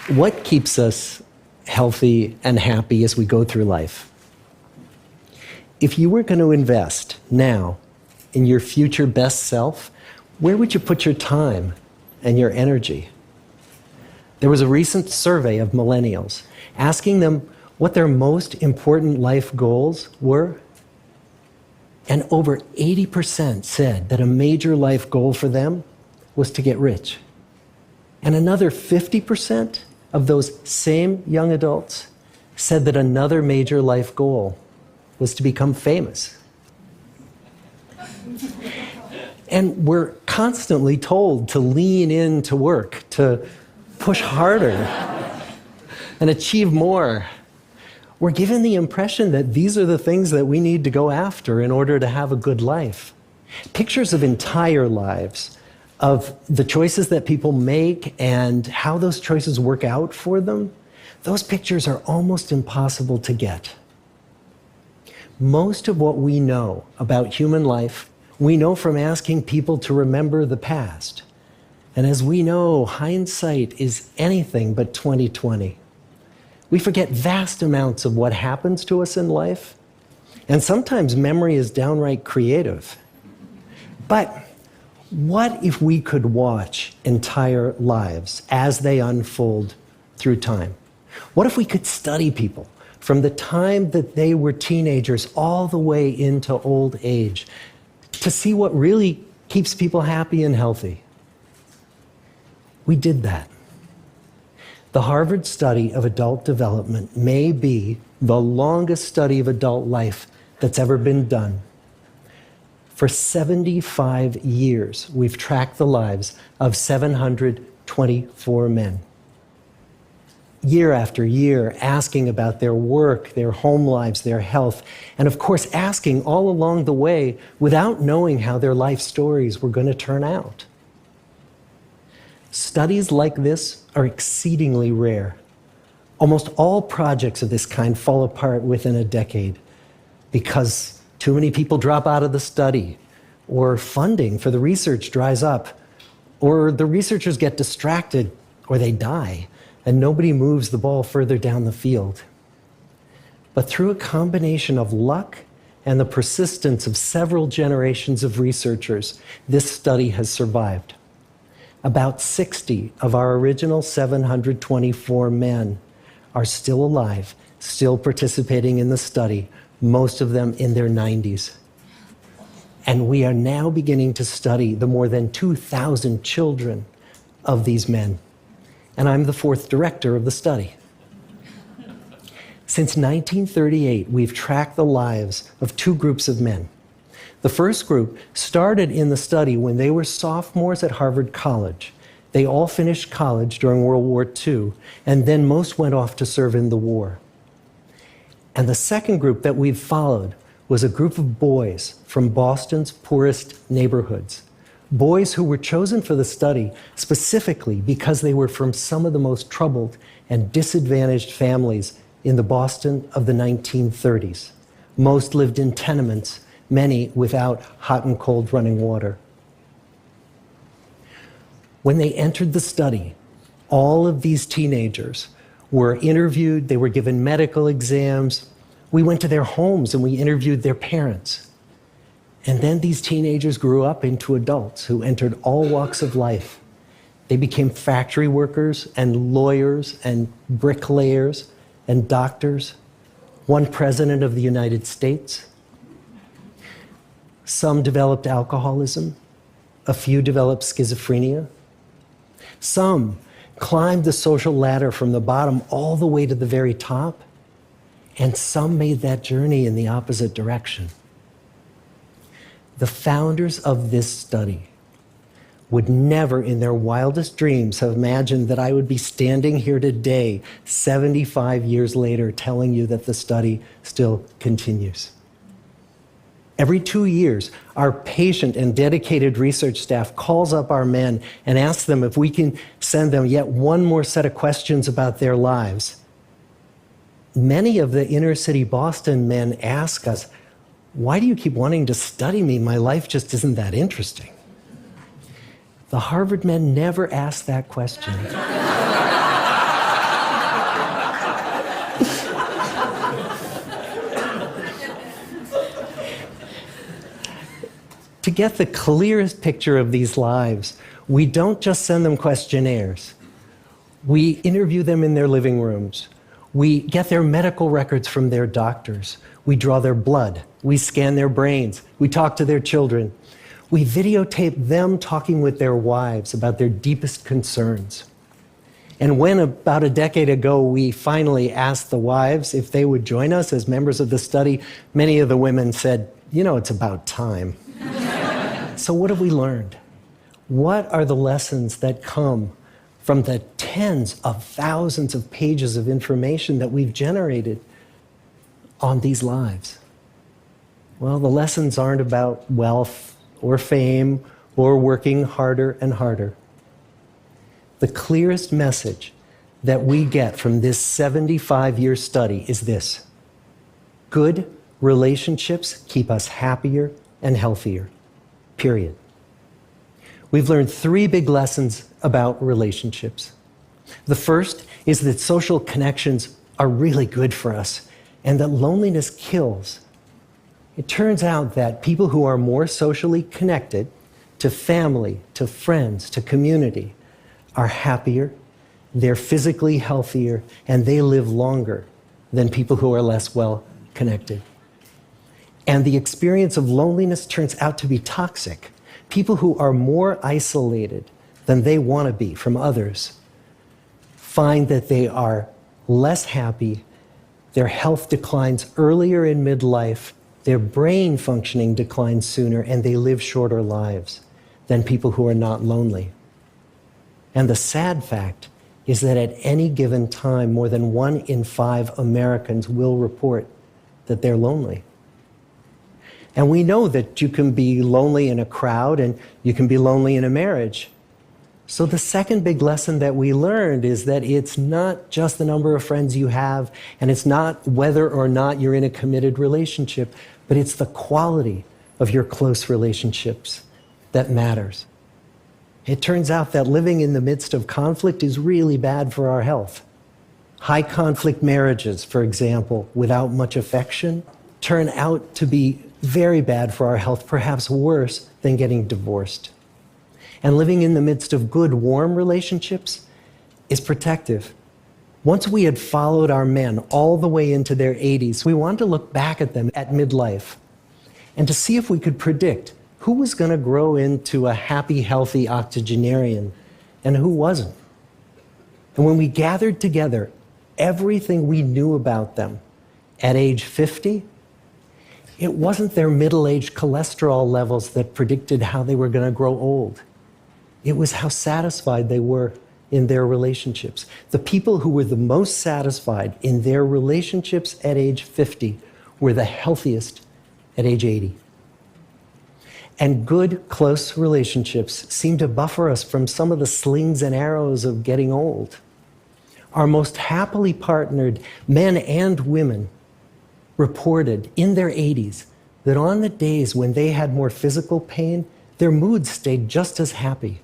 What keeps us healthy and happy as we go through life? If you were going to invest now in your future best self, where would you put your time and your energy? There was a recent survey of millennials asking them what their most important life goals were. And over 80% said that a major life goal for them was to get rich. And another 50% of those same young adults said that another major life goal was to become famous. And we're constantly told to lean into work, to push harder and achieve more. We're given the impression that these are the things that we need to go after in order to have a good life. Pictures of entire lives, of the choices that people make and how those choices work out for them, those pictures are almost impossible to get. Most of what we know about human life, we know from asking people to remember the past. And as we know, hindsight is anything but 20/20. We forget vast amounts of what happens to us in life, and sometimes memory is downright creative. But what if we could watch entire lives as they unfold through time? What if we could study people from the time that they were teenagers all the way into old age to see what really keeps people happy and healthy? We did that. The Harvard study of adult development may be the longest study of adult life that's ever been done. For 75 years, we've tracked the lives of 724 men. Year after year, asking about their work, their home lives, their health, and of course, asking all along the way without knowing how their life stories were going to turn out. Studies like this are exceedingly rare. Almost all projects of this kind fall apart within a decade because too many people drop out of the study, or funding for the research dries up, or the researchers get distracted, or they die, and nobody moves the ball further down the field. But through a combination of luck and the persistence of several generations of researchers, this study has survived. About 60 of our original 724 men are still alive, still participating in the study, most of them in their 90s. And we are now beginning to study the more than 2,000 children of these men. And I'm the fourth director of the study. Since 1938, we've tracked the lives of two groups of men. The first group started in the study when they were sophomores at Harvard College. They all finished college during World War II, and then most went off to serve in the war. And the second group that we've followed was a group of boys from Boston's poorest neighborhoods. Boys who were chosen for the study specifically because they were from some of the most troubled and disadvantaged families in the Boston of the 1930s. Most lived in tenements, many without hot and cold running water. When they entered the study, all of these teenagers were interviewed, they were given medical exams. We went to their homes and we interviewed their parents. And then these teenagers grew up into adults who entered all walks of life. They became factory workers and lawyers and bricklayers and doctors, one president of the United States. Some developed alcoholism, a few developed schizophrenia. Some climbed the social ladder from the bottom all the way to the very top, and some made that journey in the opposite direction. The founders of this study would never in their wildest dreams have imagined that I would be standing here today, 75 years later, telling you that the study still continues. Every 2 years, our patient and dedicated research staff calls up our men and asks them if we can send them yet one more set of questions about their lives. Many of the inner city Boston men ask us, why do you keep wanting to study me? My life just isn't that interesting. The Harvard men never ask that question. To get the clearest picture of these lives, we don't just send them questionnaires. We interview them in their living rooms. We get their medical records from their doctors. We draw their blood. We scan their brains. We talk to their children. We videotape them talking with their wives about their deepest concerns. And when, about a decade ago, we finally asked the wives if they would join us as members of the study, many of the women said, it's about time. So what have we learned? What are the lessons that come from the tens of thousands of pages of information that we've generated on these lives? Well, the lessons aren't about wealth or fame or working harder and harder. The clearest message that we get from this 75-year study is this: good relationships keep us happier and healthier, period. We've learned 3 big lessons about relationships. The first is that social connections are really good for us and that loneliness kills. It turns out that people who are more socially connected to family, to friends, to community are happier, they're physically healthier, and they live longer than people who are less well connected. And the experience of loneliness turns out to be toxic. People who are more isolated than they want to be from others find that they are less happy, their health declines earlier in midlife, their brain functioning declines sooner, and they live shorter lives than people who are not lonely. And the sad fact is that at any given time, more than 1 in 5 Americans will report that they're lonely. And we know that you can be lonely in a crowd and you can be lonely in a marriage. So the second big lesson that we learned is that it's not just the number of friends you have, and it's not whether or not you're in a committed relationship, but it's the quality of your close relationships that matters. It turns out that living in the midst of conflict is really bad for our health. High conflict marriages, for example, without much affection, turn out to be very bad for our health, perhaps worse than getting divorced. And living in the midst of good, warm relationships is protective. Once we had followed our men all the way into their 80s, we wanted to look back at them at midlife and to see if we could predict who was going to grow into a happy, healthy octogenarian and who wasn't. And when we gathered together everything we knew about them at age 50, it wasn't their middle-aged cholesterol levels that predicted how they were going to grow old. It was how satisfied they were in their relationships. The people who were the most satisfied in their relationships at age 50 were the healthiest at age 80. And good, close relationships seem to buffer us from some of the slings and arrows of getting old. Our most happily partnered men and women reported in their 80s that on the days when they had more physical pain, their moods stayed just as happy.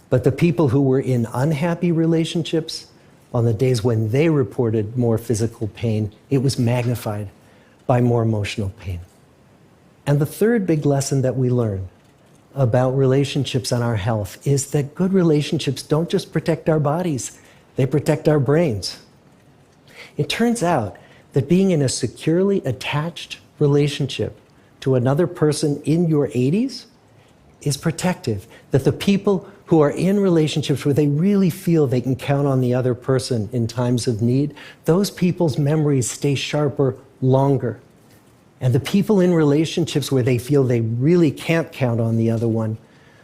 But the people who were in unhappy relationships, on the days when they reported more physical pain, it was magnified by more emotional pain. And the third big lesson that we learn about relationships and our health is that good relationships don't just protect our bodies, they protect our brains. It turns out that being in a securely attached relationship to another person in your 80s is protective. That the people who are in relationships where they really feel they can count on the other person in times of need, those people's memories stay sharper longer. And the people in relationships where they feel they really can't count on the other one,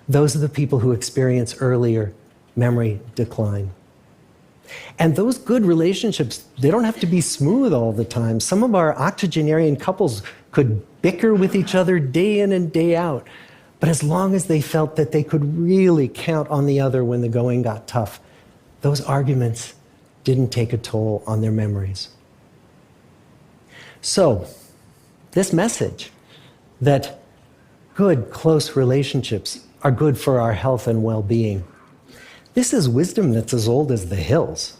those are the people who experience earlier memory decline. And those good relationships, they don't have to be smooth all the time. Some of our octogenarian couples could bicker with each other day in and day out. But as long as they felt that they could really count on the other when the going got tough, those arguments didn't take a toll on their memories. So, this message that good, close relationships are good for our health and well-being, this is wisdom that's as old as the hills.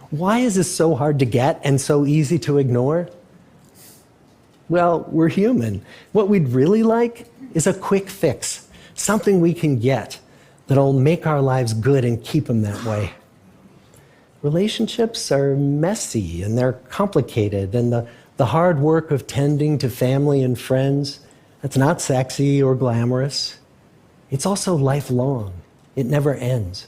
Why is this so hard to get and so easy to ignore? Well, we're human. What we'd really like is a quick fix, something we can get that'll make our lives good and keep them that way. Relationships are messy and they're complicated, and the hard work of tending to family and friends, that's not sexy or glamorous. It's also lifelong. It never ends.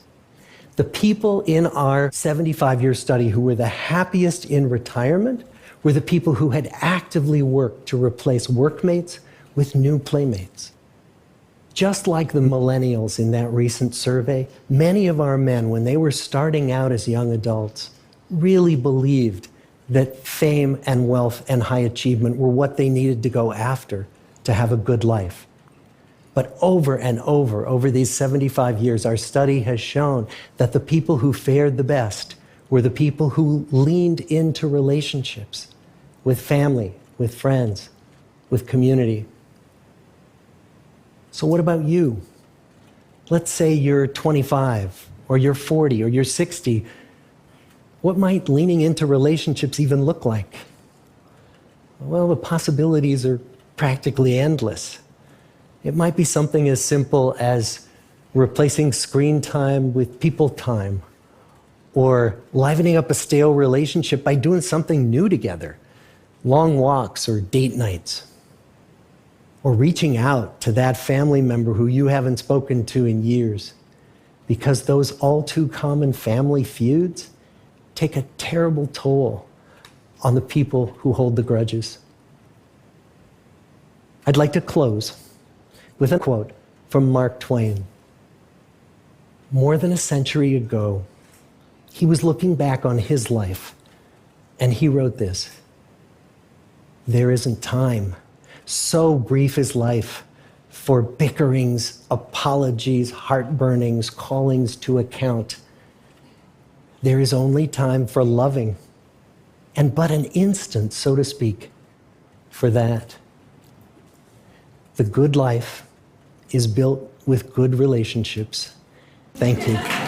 The people in our 75-year study who were the happiest in retirement were the people who had actively worked to replace workmates with new playmates. Just like the millennials in that recent survey, many of our men, when they were starting out as young adults, really believed that fame and wealth and high achievement were what they needed to go after to have a good life. But over and over these 75 years, our study has shown that the people who fared the best were the people who leaned into relationships with family, with friends, with community. So what about you? Let's say you're 25, or you're 40, or you're 60. What might leaning into relationships even look like? Well, the possibilities are practically endless. It might be something as simple as replacing screen time with people time, or livening up a stale relationship by doing something new together, long walks or date nights, or reaching out to that family member who you haven't spoken to in years, because those all too common family feuds take a terrible toll on the people who hold the grudges. I'd like to close with a quote from Mark Twain. More than a century ago, he was looking back on his life, and he wrote this: "There isn't time, so brief is life, for bickerings, apologies, heartburnings, callings to account. There is only time for loving, and but an instant, so to speak, for that." The good life is built with good relationships. Thank you.